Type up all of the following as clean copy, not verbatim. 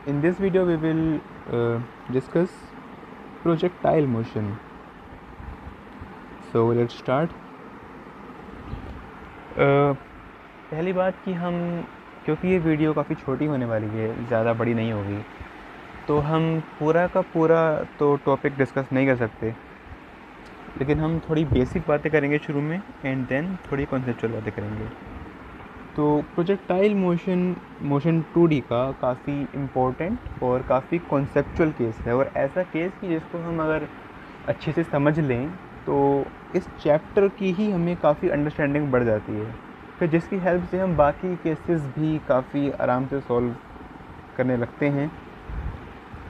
In this video we will discuss projectile motion. So let's start. पहली बात कि हम, क्योंकि ये वीडियो काफ़ी छोटी होने वाली है, ज़्यादा बड़ी नहीं होगी, तो हम पूरा का पूरा तो टॉपिक डिस्कस नहीं कर सकते, लेकिन हम थोड़ी बेसिक बातें करेंगे शुरू में एंड देन थोड़ी कॉन्सेप्चुअल बातें करेंगे। तो प्रोजेक्टाइल मोशन 2D का काफ़ी इम्पोर्टेंट और काफ़ी कॉन्सेप्चुअल केस है, और ऐसा केस कि जिसको हम अगर अच्छे से समझ लें तो इस चैप्टर की ही हमें काफ़ी अंडरस्टैंडिंग बढ़ जाती है, फिर जिसकी हेल्प से हम बाकी केसेस भी काफ़ी आराम से सॉल्व करने लगते हैं,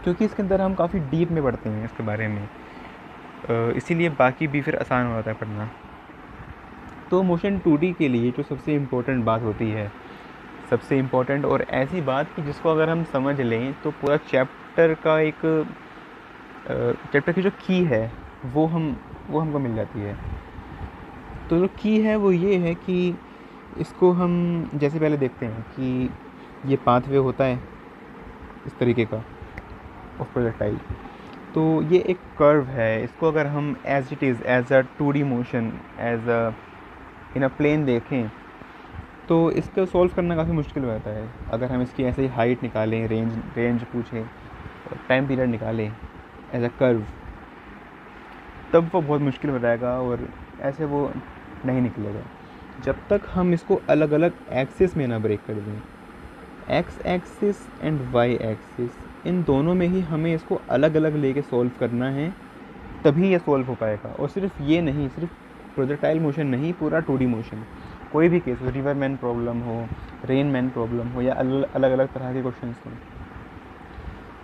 क्योंकि इसके अंदर हम काफ़ी डीप में पढ़ते हैं इसके बारे में, इसीलिए बाकी भी फिर आसान हो जाता है पढ़ना। तो मोशन 2D के लिए जो सबसे इम्पोर्टेंट बात होती है, सबसे इम्पोर्टेंट और ऐसी बात कि जिसको अगर हम समझ लें तो पूरा चैप्टर का एक चैप्टर की जो की है वो हमको मिल जाती है। तो जो की है वो ये है कि इसको हम जैसे पहले देखते हैं कि ये पाथवे होता है इस तरीके का ऑफ प्रोजेक्टाइल। तो ये एक कर्व है, इसको अगर हम as it is as a 2D motion as a in a plane देखें तो इसको सॉल्व करना काफ़ी मुश्किल हो जाता है। अगर हम इसकी ऐसे ही हाइट निकालें, रेंज पूछें, टाइम पीरियड निकालें एज अ कर्व, तब वो बहुत मुश्किल हो जाएगा और ऐसे वो नहीं निकलेगा जब तक हम इसको अलग अलग एक्सिस में ना ब्रेक कर दें। X axis and Y axis, इन दोनों में ही हमें इसको अलग अलग लेके सॉल्व करना है, तभी ये सॉल्व हो पाएगा। और सिर्फ ये नहीं, सिर्फ प्रोजेक्टाइल मोशन नहीं, पूरा 2D मोशन, कोई भी केस हो, रिवर मैन प्रॉब्लम हो, रेन मैन प्रॉब्लम हो, या अलग अलग तरह के क्वेश्चन हों,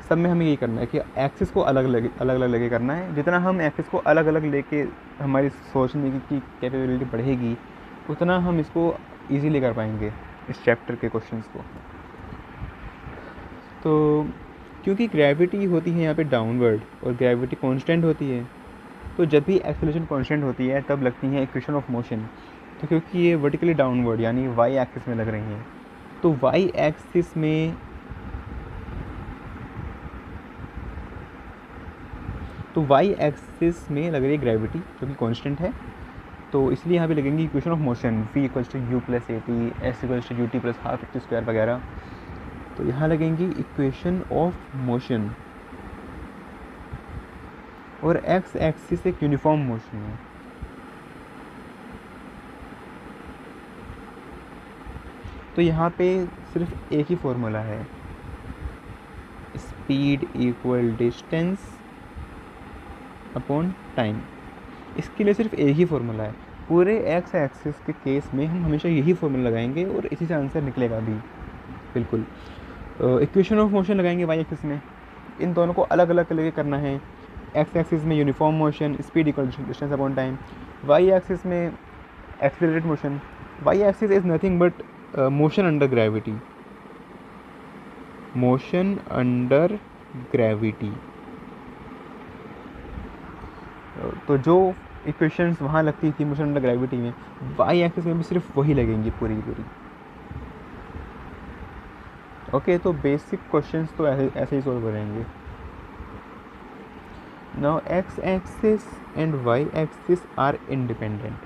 सब में हमें यही करना है कि एक्सिस को अलग अलग लेके करना है। जितना हम एक्सिस को अलग अलग लेके हमारी सोचने की कैपेबिलिटी बढ़ेगी, उतना हम इसको ईजीली कर पाएंगे इस चैप्टर के क्वेश्चंस को। तो क्योंकि ग्रेविटी होती है यहाँ पे डाउनवर्ड और ग्रेविटी कांस्टेंट होती है, तो जब भी एक्सेलरेशन कांस्टेंट होती है तब लगती है इक्वेशन ऑफ मोशन। तो क्योंकि ये वर्टिकली डाउनवर्ड यानी वाई एक्सिस में लग रही हैं, तो वाई एक्सिस में लग रही है ग्रेविटी जो कि कांस्टेंट है, तो इसलिए यहाँ पे लगेंगी equation of motion v equals to u plus a t, s equals to u t plus half x square वगैरह। तो यहाँ लगेंगी इक्वेशन ऑफ मोशन, और एक्स एक्सिस एक यूनिफॉर्म मोशन है। तो यहाँ पे सिर्फ एक ही फॉर्मूला है, speed equal distance upon time. इसके लिए सिर्फ एक ही फॉर्मूला है। पूरे एक्स एक्सिस के केस में हम हमेशा यही फॉर्मूला लगाएंगे और इसी से आंसर निकलेगा भी बिल्कुल। इक्वेशन ऑफ मोशन लगाएंगे वाई एक्सिस में, इन दोनों को अलग अलग लेके करना है। एक्स एक्सिस में uniform motion, speed equal distance upon time. Y axis में accelerated motion. Y axis is nothing but motion under gravity, motion under gravity. तो जो इक्वेशंस वहाँ लगती थी मोशन अंडर ग्रेविटी में, वाई एक्सिस में भी सिर्फ वही लगेंगी पूरी की पूरी। ओके, तो बेसिक क्वेश्चंस तो ऐसे ही सॉल्व करेंगे। Now x axis and Y axis are independent.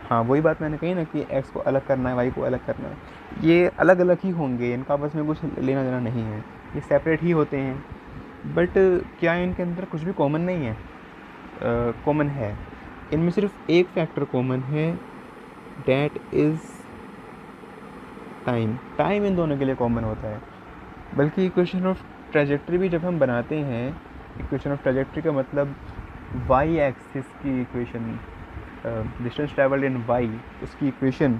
हाँ, वही बात मैंने कही ना कि एक्स को अलग करना है, वाई को अलग करना है, ये अलग अलग ही होंगे, इनका आपस में कुछ लेना देना नहीं है, ये सेपरेट ही होते हैं। बट क्या इनके अंदर कुछ भी कॉमन नहीं है? कॉमन है। इनमें सिर्फ एक फैक्टर कॉमन है, that is time. Time in दोनों के लिए कॉमन होता है। बल्कि इक्वेशन ऑफ ट्रेजेक्ट्री भी जब हम बनाते हैं, इक्वेशन ऑफ ट्रेजेक्ट्री का मतलब वाई एक्सिस की equation, distance travelled in y, उसकी इक्वेशन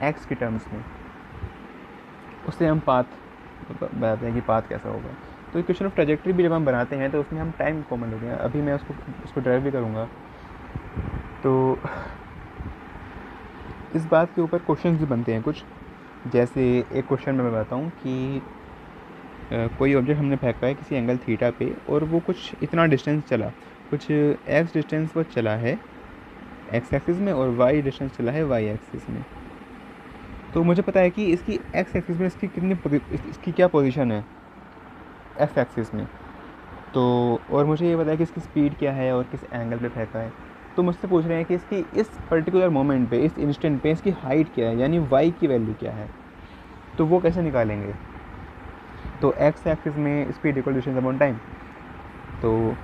एक्स के टर्म्स में, उससे हम पाथ बताते हैं कि पाथ कैसा होगा। तो इक्वेशन ऑफ ट्रेजेक्ट्री भी जब हम बनाते हैं तो उसमें हम टाइम कॉमन लेते हैं। अभी मैं उसको ड्राइव भी करूँगा। तो इस बात के ऊपर क्वेश्चंस भी बनते हैं कुछ, जैसे एक क्वेश्चन में मैं बताता हूँ कि कोई ऑब्जेक्ट हमने फेंका है किसी एंगल थीटा पे, और वो कुछ इतना डिस्टेंस चला, कुछ एक्स डिस्टेंस वो चला है एक्स एक्सिस में, और वाई डिस्टेंस चला है वाई एक्सिस में। तो मुझे पता है कि इसकी एक्स एक्सिस में इसकी क्या पोजीशन है, एक्स एक्सिस में। तो और मुझे ये पता है कि इसकी स्पीड क्या है और किस एंगल पे फेंका है। तो मुझसे पूछ रहे हैं कि इसकी इस पर्टिकुलर मोमेंट पे, इस इंस्टेंट पे इसकी हाइट क्या है, यानी वाई की वैल्यू क्या है। तो वो कैसे निकालेंगे। तो एक्स एक्सिस में speed equal distance upon time, तो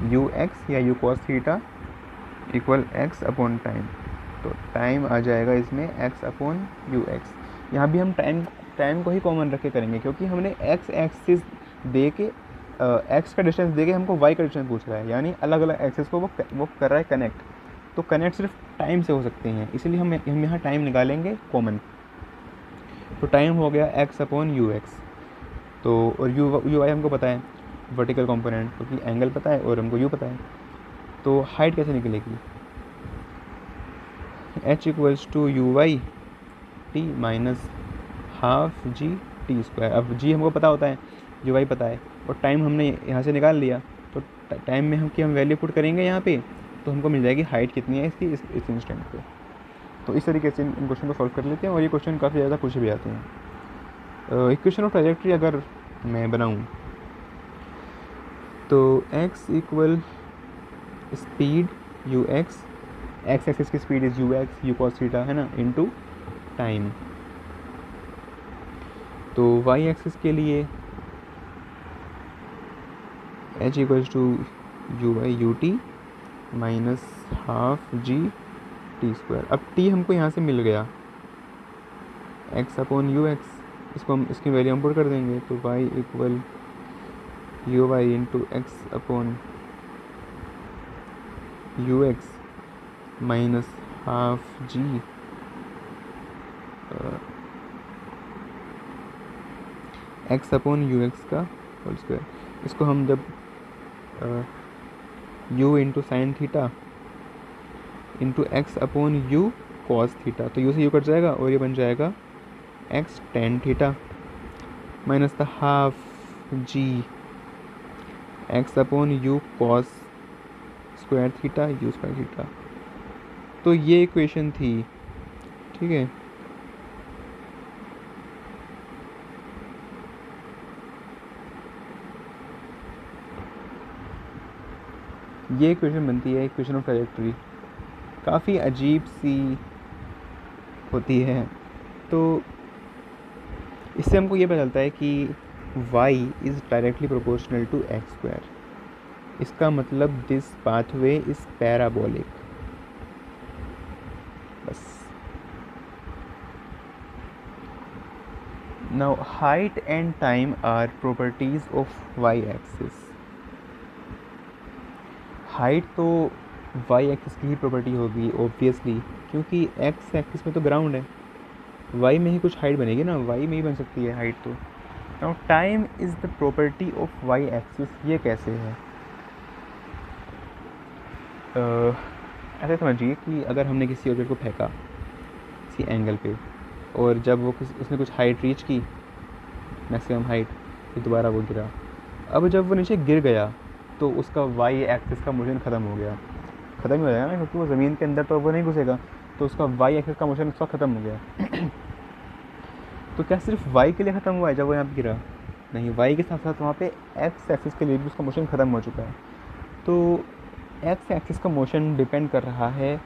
यू एक्स या U cos theta equal x upon time. तो टाइम आ जाएगा इसमें एक्स अपॉन यू एक्स। यहाँ भी हम टाइम को ही कॉमन रख के करेंगे, क्योंकि हमने एक्स एक्सिस दे के एक्स का डिस्टेंस दे के हमको वाई का डिस्टेंस पूछ रहा है, यानी अलग अलग एक्सिस को वो कर रहा है कनेक्ट। तो कनेक्ट सिर्फ टाइम से हो सकते हैं, इसीलिए हम यहाँ टाइम निकालेंगे कॉमन। तो टाइम हो गया एक्स अपॉन यू एक्स। तो और यू वाई हमको पता है वर्टिकल कंपोनेंट, क्योंकि एंगल पता है और हमको यू पता है। तो हाइट कैसे निकलेगी, h equals to you y t minus half G T square. अब जी हमको पता होता है, यू वाई पता है, और टाइम हमने यहाँ से निकाल लिया। तो टाइम में हम वैल्यू पुट करेंगे यहाँ पे, तो हमको मिल जाएगी हाइट कितनी है इसकी इस इंस्टेंट पे। तो इस तरीके से इन क्वेश्चन को सॉल्व कर लेते हैं, और ये क्वेश्चन काफ़ी ज़्यादा पूछे भी आते हैं। इक्वेशन ऑफ ट्रैजेक्टरी अगर मैं बनाऊँ, तो x equal speed U X axis की speed is U X U cos theta है ना, इनटू टाइम। तो y एक्सिस के लिए h equals to you Y U T minus half G T square. अब t हमको यहाँ से मिल गया x अपॉन यू एक्स, इसको हम इसकी वैल्यू हम पुट कर देंगे। तो y equal u y into x upon u x minus half g x upon u x का होल स्क्वायर। इसको हम जब u into sine theta into x upon u cos theta, तो u से u कट जाएगा और ये बन जाएगा x tan theta minus the half g x upon u cos square theta u square theta. तो ये इक्वेशन थी, ठीक है। ये इक्वेशन बनती है इक्वेशन ऑफ ट्रैजेक्टरी, काफ़ी अजीब सी होती है। तो इससे हमको ये पता चलता है कि y is directly proportional to x square. इसका मतलब दिस पाथवे इज़ पैराबोलिक। बस। Now height and time are properties of y axis. Height तो y एक्सिस की ही प्रॉपर्टी होगी ऑब्वियसली, क्योंकि x एक्सिस में तो ग्राउंड है, y में ही कुछ हाइट बनेगी ना, y में ही बन सकती है हाइट। तो now time is the property of y axis. ये कैसे है, ऐसे समझिए कि अगर हमने किसी ऑब्जेक्ट को फेंका किसी एंगल पे, और जब वो उसने कुछ हाइट रीच की, मैक्सिमम हाइट, फिर दोबारा वो गिरा। अब जब वो नीचे गिर गया तो उसका y एक्सिस का मोशन ख़त्म हो गया। ख़त्म ही हो जाएगा ना, क्योंकि वो ज़मीन के अंदर तो वो नहीं घुसेगा, तो उसका y एक्सिस का मोशन उसका ख़त्म हो गया। तो क्या सिर्फ y के लिए ख़त्म हुआ है जब वो यहाँ पे गिरा? नहीं, y के साथ साथ वहाँ पे x एक्सिस के लिए भी उसका मोशन ख़त्म हो चुका है। तो x एक्सिस का मोशन डिपेंड कर रहा है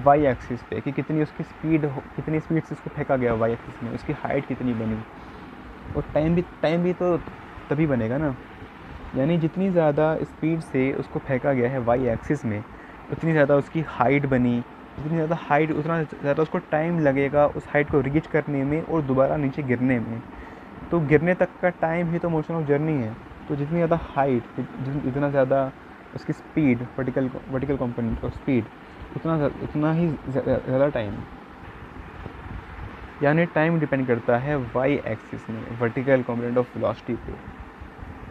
y एक्सिस पे कि कितनी उसकी स्पीड कितनी स्पीड से उसको फेंका गया y एक्सिस में, उसकी हाइट कितनी बनी। और टाइम भी तो तभी बनेगा ना, यानी जितनी ज़्यादा स्पीड से उसको फेंका गया है y एक्सिस में, उतनी ज़्यादा उसकी हाइट बनी। जितनी ज़्यादा हाइट उतना ज़्यादा उसको टाइम लगेगा उस हाइट को रीच करने में और दोबारा नीचे गिरने में। तो गिरने तक का टाइम ही तो मोशन ऑफ जर्नी है। तो जितनी ज़्यादा हाइट, जितना ज़्यादा उसकी स्पीड, वर्टिकल कंपोनेंट और स्पीड, उतना ही ज़्यादा टाइम। यानी टाइम डिपेंड करता है y एक्सिस में, वर्टिकल कंपोनेंट ऑफ वेलोसिटी पे।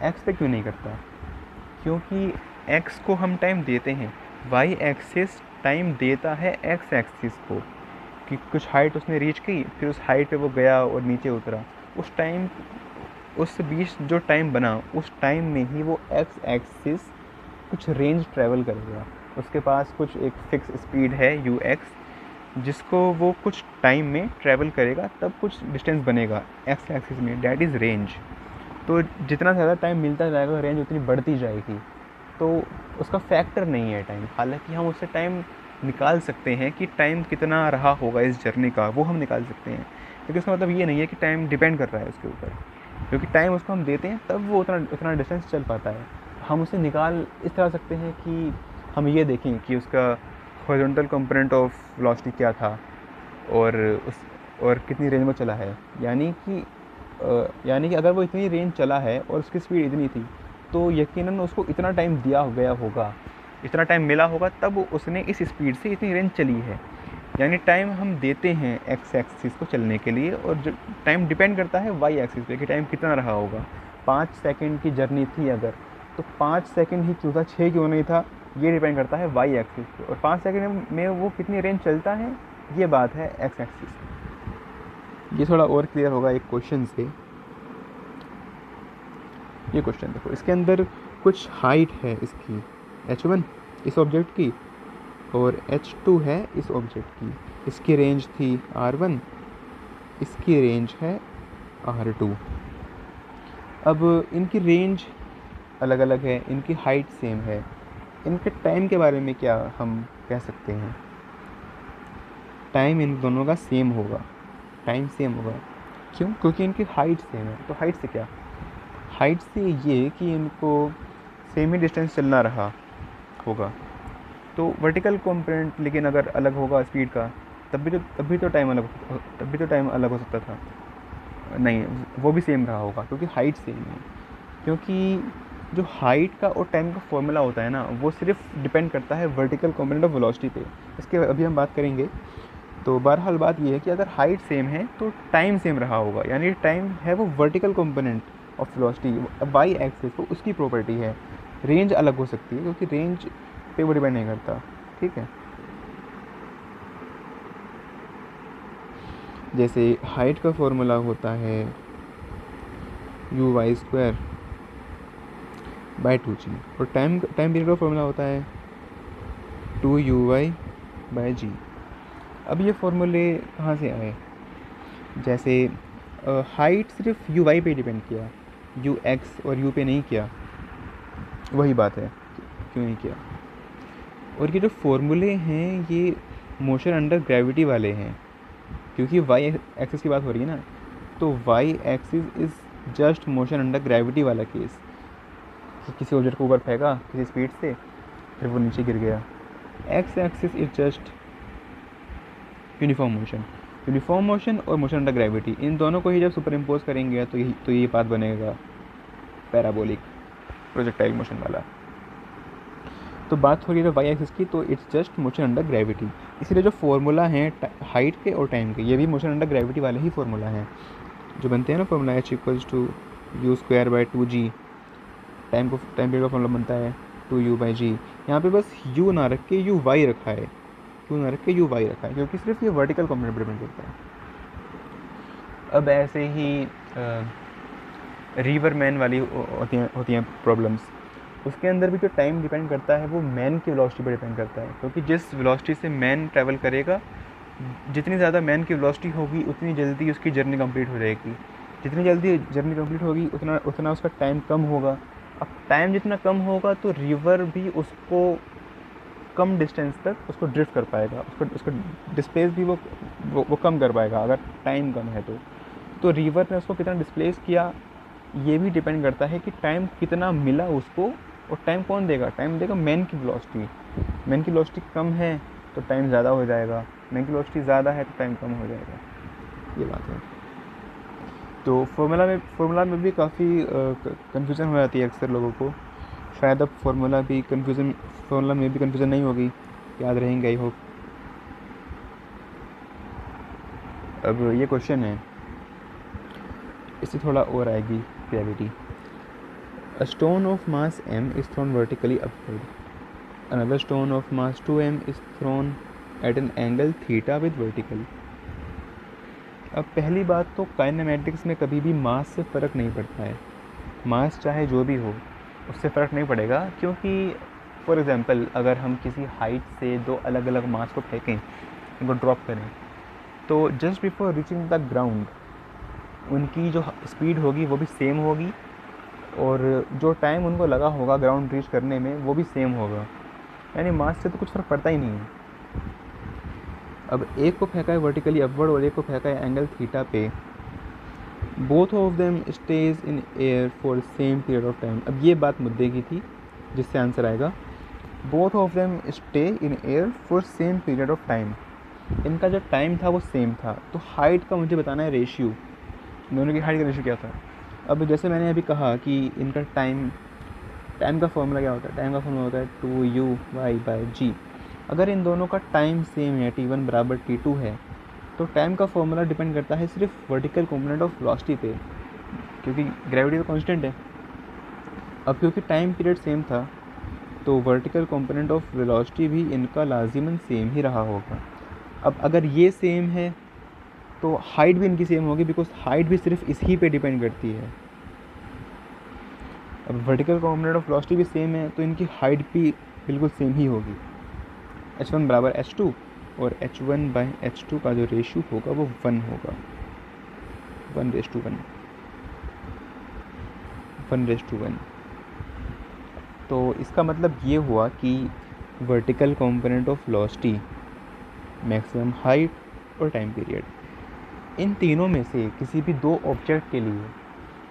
x पे क्यों नहीं करता? क्योंकि x को हम टाइम देते हैं, y एक्सिस टाइम देता है x एक्सिस को कि कुछ हाइट उसने रीच की, फिर उस हाइट पे वो गया और नीचे उतरा। उस बीच जो टाइम बना, उस टाइम में ही वो x एक्सिस कुछ रेंज ट्रैवल करेगा। उसके पास कुछ एक फिक्स स्पीड है ux, जिसको वो कुछ टाइम में ट्रैवल करेगा, तब कुछ डिस्टेंस बनेगा x एक्सिस में, डैट इज़ रेंज। तो जितना ज़्यादा टाइम मिलता जाएगा रेंज उतनी बढ़ती जाएगी। तो उसका फैक्टर नहीं है टाइम, हालांकि हम उससे टाइम निकाल सकते हैं कि टाइम कितना रहा होगा इस जर्नी का, वो हम निकाल सकते हैं। क्योंकि उसका मतलब ये नहीं है कि टाइम डिपेंड कर रहा है उसके ऊपर, क्योंकि टाइम उसको हम देते हैं तब वो उतना उतना डिस्टेंस चल पाता है। हम उसे निकाल इस तरह सकते हैं कि हम ये देखें कि उसका हॉरिजॉन्टल कंपोनेंट ऑफ वेलोसिटी क्या था और उस और कितनी रेंज में चला है। यानी कि अगर वो इतनी रेंज चला है और उसकी स्पीड इतनी थी, तो यकीनन उसको इतना टाइम दिया गया होगा, इतना टाइम मिला होगा, तब उसने इस स्पीड से इतनी रेंज चली है। यानी टाइम हम देते हैं एक्स एक्सिस को चलने के लिए, और जो टाइम डिपेंड करता है वाई एक्सिस पे कि टाइम कितना रहा होगा। 5 सेकंड की जर्नी थी अगर, तो 5 सेकंड ही क्यों था, 6 क्यों नहीं था, ये डिपेंड करता है वाई एक्सिस पे। और 5 सेकंड में वो कितनी रेंज चलता है, ये बात है एक्स एक्सिस। ये थोड़ा और क्लियर होगा एक क्वेश्चन से। ये क्वेश्चन देखो, इसके अंदर कुछ हाइट है इसकी h1 इस ऑब्जेक्ट की, और h2 है इस ऑब्जेक्ट की। इसकी रेंज थी r1, इसकी रेंज है r2। अब इनकी रेंज अलग अलग है, इनकी हाइट सेम है, इनके टाइम के बारे में क्या हम कह सकते हैं? टाइम इन दोनों का सेम होगा, टाइम सेम होगा। क्यों? क्योंकि इनकी हाइट सेम है। तो हाइट से क्या? हाइट से ये कि इनको सेम ही डिस्टेंस चलना रहा होगा। तो वर्टिकल कंपोनेंट लेकिन अगर अलग होगा स्पीड का, तब भी तो टाइम अलग हो सकता था। नहीं, वो भी सेम रहा होगा क्योंकि हाइट सेम है। क्योंकि जो हाइट का और टाइम का फॉर्मूला होता है ना, वो सिर्फ डिपेंड करता है वर्टिकल कंपोनेंट ऑफ वेलोसिटी पे। इसके अभी हम बात करेंगे। तो बहरहाल बात ये है कि अगर हाइट सेम है तो टाइम सेम रहा होगा, यानी टाइम है वो vertical component of velocity, y axis तो उसकी प्रॉपर्टी है। रेंज अलग हो सकती है क्योंकि रेंज पे वो डिपेंड नहीं करता। ठीक है, जैसे हाइट का फॉर्मूला होता है u/2 बाई 2g, और टाइम पीरियड का फॉर्मूला होता है 2u/g। अब ये फॉर्मूले कहाँ से आए? जैसे हाइट सिर्फ u/y पे डिपेंड किया, ux और u पे नहीं किया। वही बात है, क्यों नहीं किया? और ये जो फॉर्मूले हैं ये मोशन अंडर ग्रेविटी वाले हैं, क्योंकि वाई एक्सिस की बात हो रही है ना। तो y axis is just motion under gravity वाला केस, कि किसी ऑब्जेक्ट को ऊपर फेंका किसी स्पीड से, फिर वो नीचे गिर गया। X axis is just uniform motion और मोशन अंडर ग्रेविटी, इन दोनों को ही जब सुपर इम्पोज करेंगे तो ये पाथ बनेगा पैराबोलिक प्रोजेक्टाइल मोशन वाला। तो बात हो रही है वाई एक्सिस की, तो it's just motion under gravity. इसीलिए जो फार्मूला है हाइट के और टाइम के, ये भी मोशन अंडर ग्रेविटी वाले ही फार्मूला हैं जो बनते हैं ना। Formula h = u²/2g। Time period का फॉर्मूला बनता है 2u/g। यहाँ पे बस u ना रख के u/y रखा है, क्योंकि सिर्फ ये वर्टिकल कंपोनेंट पर डिपेंड करता है। अब ऐसे ही रिवर मैन वाली होती हैं प्रॉब्लम्स, उसके अंदर भी जो टाइम डिपेंड करता है वो मैन की वेलोसिटी पर डिपेंड करता है। क्योंकि जिस वेलोसिटी से मैन ट्रैवल करेगा, जितनी ज़्यादा मैन की वेलोसिटी होगी उतनी जल्दी उसकी जर्नी कंप्लीट हो जाएगी। जितनी जल्दी जर्नी कंप्लीट होगी उतना उसका टाइम कम होगा। अब टाइम जितना कम होगा तो रिवर भी उसको कम डिस्टेंस तक उसको ड्रिफ्ट कर पाएगा, उसका डिस्प्लेस भी वो कम कर पाएगा अगर टाइम कम है तो रिवर ने उसको कितना डिस्प्लेस किया ये भी डिपेंड करता है कि टाइम कितना मिला उसको। और टाइम कौन देगा? टाइम देगा मैन की वेलोसिटी कम है तो टाइम ज़्यादा हो जाएगा, मैन की वेलोसिटी ज़्यादा है तो टाइम कम हो जाएगा। ये बात है। तो फार्मूला में भी काफ़ी कन्फ्यूज़न हो जाती है अक्सर लोगों को। शायद अब फार्मूला में भी कन्फ्यूज़न नहीं होगी, याद रहेंगे आई होप। अब ये क्वेश्चन है, इससे थोड़ा और आएगी clarity. A stone of mass m is thrown vertically upward. Another stone of mass 2m is thrown at an angle theta with vertical. अब पहली बात तो काइनेमेटिक्स में कभी भी मास से फ़र्क नहीं पड़ता है। मास चाहे जो भी हो उससे फ़र्क नहीं पड़ेगा, क्योंकि फॉर एग्ज़ाम्पल अगर हम किसी हाइट से दो अलग अलग मास को फेंकें, उनको ड्रॉप करें, तो just before reaching the ground उनकी जो स्पीड होगी वो भी सेम होगी, और जो टाइम उनको लगा होगा ग्राउंड रीच करने में वो भी सेम होगा, यानी मास से तो कुछ फ़र्क पड़ता ही नहीं है। अब एक को फेंका है वर्टिकली अपवर्ड और एक को फेंका है एंगल थीटा पे, both of them stage in air for same period of time. अब ये बात मुद्दे की थी जिससे आंसर आएगा, both of them stay in air for same period of time. इनका जो टाइम था वो सेम था, तो हाइट का मुझे बताना है रेशियो, दोनों की हाइट का रेशियो क्या था। अब जैसे मैंने अभी कहा कि इनका टाइम का फॉर्मूला क्या होता है, टाइम का फॉर्मूला होता है 2u/g। अगर इन दोनों का टाइम सेम है, t1 बराबर t2 है, तो टाइम का फॉर्मूला डिपेंड करता है सिर्फ वर्टिकल कंपोनेंट ऑफ वेलोसिटी पे, क्योंकि ग्रेविटी तो कांस्टेंट है। अब क्योंकि टाइम पीरियड सेम था, तो वर्टिकल कंपोनेंट ऑफ वेलोसिटी भी इनका लाजिमन सेम ही रहा होगा। अब अगर ये सेम है तो हाइट भी इनकी सेम होगी, बिकॉज हाइट भी सिर्फ इसी पे डिपेंड करती है। अब वर्टिकल कंपोनेंट ऑफ वेलोसिटी भी सेम है तो इनकी हाइट भी बिल्कुल सेम ही होगी, h1 बराबर h2, और h1/h2 का जो रेशियो होगा वो 1 होगा, 1:1। तो इसका मतलब ये हुआ कि vertical component of velocity, maximum height और टाइम पीरियड, इन तीनों में से किसी भी दो ऑब्जेक्ट के लिए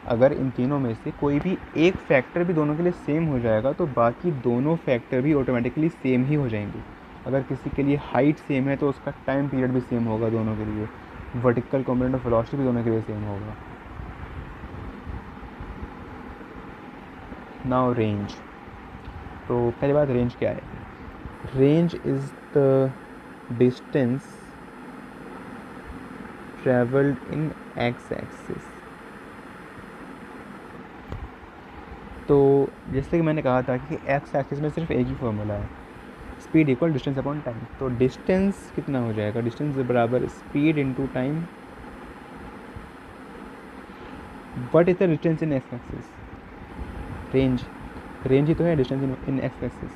अगर इन तीनों में से कोई भी एक फैक्टर भी दोनों के लिए सेम हो जाएगा तो बाकी दोनों फैक्टर भी ऑटोमेटिकली सेम ही हो जाएंगे। अगर किसी के लिए हाइट सेम है तो उसका टाइम पीरियड भी सेम होगा दोनों के लिए, वर्टिकल कंपोनेंट ऑफ वेलोसिटी भी दोनों के लिए सेम होगा। Now range. तो पहली बात, रेंज क्या है? Range is the distance travelled in X axis. तो जैसे कि मैंने कहा था कि एक्स एक्सिस में सिर्फ एक ही फॉर्मूला है, speed equal distance upon time. तो डिस्टेंस कितना हो जाएगा, डिस्टेंस बराबर speed into time. What is the distance in X axis? Range ही तो है डिस्टेंस इन एक्स एक्सिस।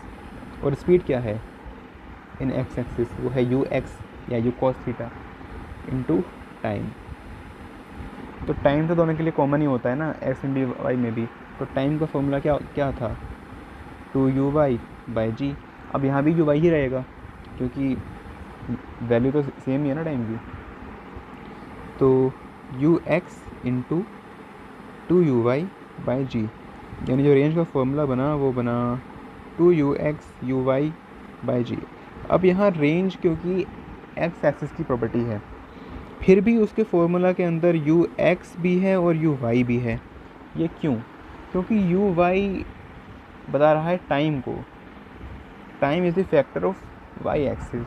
और स्पीड क्या है इन एक्स एक्सिस? वो है यू एक्स या U cos theta into time. तो टाइम तो दोनों के लिए कॉमन ही होता है ना, एक्स एंड वाई में भी। तो टाइम का फॉर्मूला क्या था, 2u/g। अब यहाँ भी यू वाई ही रहेगा क्योंकि वैल्यू तो सेम ही है ना टाइम की। तो यू एक्स इंटू 2u/g, यानी जो रेंज का फॉर्मूला बना वो बना 2u/g। अब यहाँ रेंज क्योंकि एक्स एक्सिस की प्रॉपर्टी है, फिर भी उसके फॉर्मूला के अंदर यू एक्स भी है और यू वाई भी है। ये क्यों? क्योंकि यू वाई बता रहा है टाइम को, time is the factor of y axis,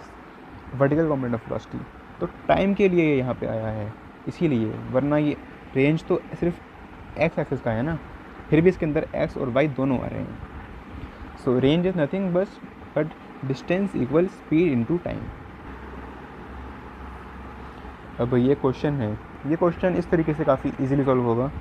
vertical component of velocity. तो टाइम के लिए ये यहाँ पे आया है इसीलिए, वरना ये रेंज तो सिर्फ एक्स एक्सिस का है ना, फिर भी इसके अंदर एक्स और वाई दोनों आ रहे हैं। सो range is nothing but distance equal speed into time. अब ये क्वेश्चन है, ये क्वेश्चन इस तरीके से काफ़ी इजीली सॉल्व होगा।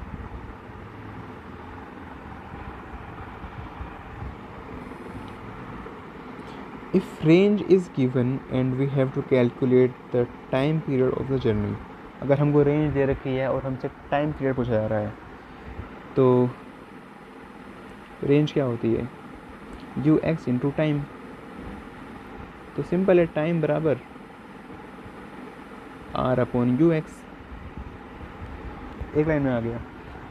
If range is given and we have to calculate the time period of the journey, अगर हमको रेंज दे रखी है और हमसे टाइम पीरियड पूछा जा रहा है, तो रेंज क्या होती है, यू एक्स इंटू टाइम। तो सिंपल है, टाइम बराबर आर अपॉन यू एक्स। एक लाइन में आ गया।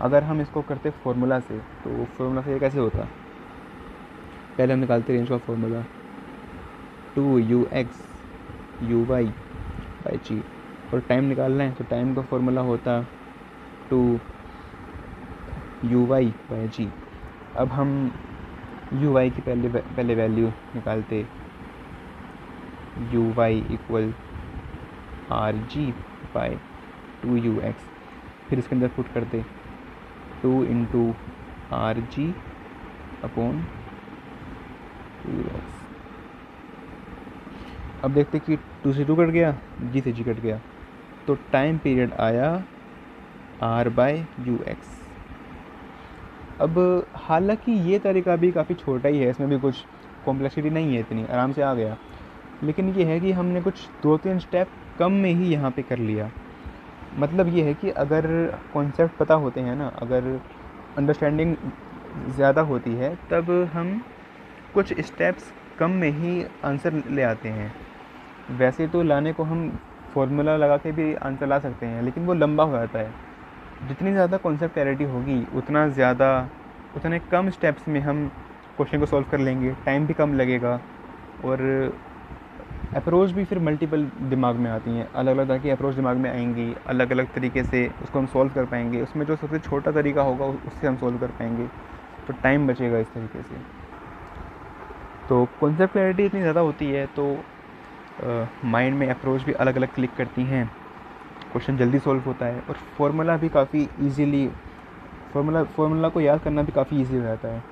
अगर हम इसको करते फॉर्मूला से, तो फॉर्मूला से ये कैसे होता, पहले हम निकालते रेंज का फॉर्मूला 2u/g, और टाइम निकालना है तो टाइम का फॉर्मूला होता 2u/g। अब हम u/y की पहले वैल्यू निकालते, u/y इक्वल rg/2ux, फिर इसके अंदर पुट करते 2 × rg अपॉन 2ux। अब देखते कि 2 से 2 कट गया, g से g कट गया, तो टाइम पीरियड आया r/ux। अब हालांकि ये तरीका भी काफ़ी छोटा ही है, इसमें भी कुछ कॉम्प्लेक्सिटी नहीं है, इतनी आराम से आ गया, लेकिन ये है कि हमने कुछ 2-3 स्टेप कम में ही यहाँ पे कर लिया। मतलब ये है कि अगर कॉन्सेप्ट पता होते हैं ना, अगर अंडरस्टैंडिंग ज़्यादा होती है तब हम कुछ स्टेप्स कम में ही आंसर ले आते हैं। वैसे तो लाने को हम फॉर्मूला लगा के भी आंसर ला सकते हैं, लेकिन वो लंबा हो जाता है। जितनी ज़्यादा कॉन्सेप्ट क्लैरिटी होगी उतने कम स्टेप्स में हम क्वेश्चन को सॉल्व कर लेंगे, टाइम भी कम लगेगा। और अप्रोच भी फिर मल्टीपल दिमाग में आती हैं, अलग अलग तरह की अप्रोच दिमाग में आएंगी, अलग अलग तरीके से उसको हम सॉल्व कर पाएंगे। उसमें जो सबसे छोटा तरीका होगा उससे हम सॉल्व कर पाएंगे, तो टाइम बचेगा इस तरीके से। तो कॉन्सेप्ट क्लैरिटी इतनी ज़्यादा होती है तो माइंड में अप्रोच भी अलग अलग क्लिक करती हैं, क्वेश्चन जल्दी सॉल्व होता है। और फार्मूला भी काफ़ी ईजीली फार्मूला को याद करना भी काफ़ी ईजी हो जाता है।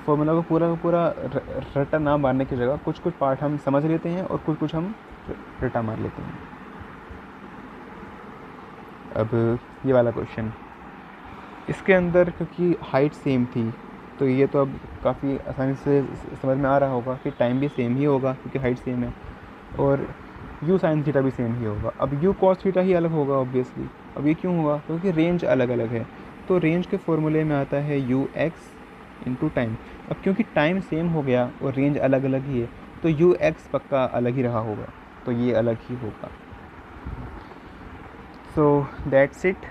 फार्मूला को पूरा का पूरा रट्टा ना मारने की जगह कुछ कुछ पार्ट हम समझ लेते हैं और कुछ कुछ हम रट्टा मार लेते हैं। अब ये वाला क्वेश्चन, इसके अंदर क्योंकि हाइट सेम थी तो ये तो अब काफ़ी आसानी से समझ में आ रहा होगा कि टाइम भी सेम ही होगा क्योंकि हाइट सेम है, और u साइन थीटा भी सेम ही होगा। अब u कॉस थीटा ही अलग होगा ऑब्वियसली। अब ये क्यों होगा? क्योंकि रेंज अलग अलग है। तो रेंज के फॉर्मूले में आता है u x इंटू टाइम। अब क्योंकि टाइम सेम हो गया और रेंज अलग अलग ही है तो u x पक्का अलग ही रहा होगा, तो ये अलग ही होगा। So that's it.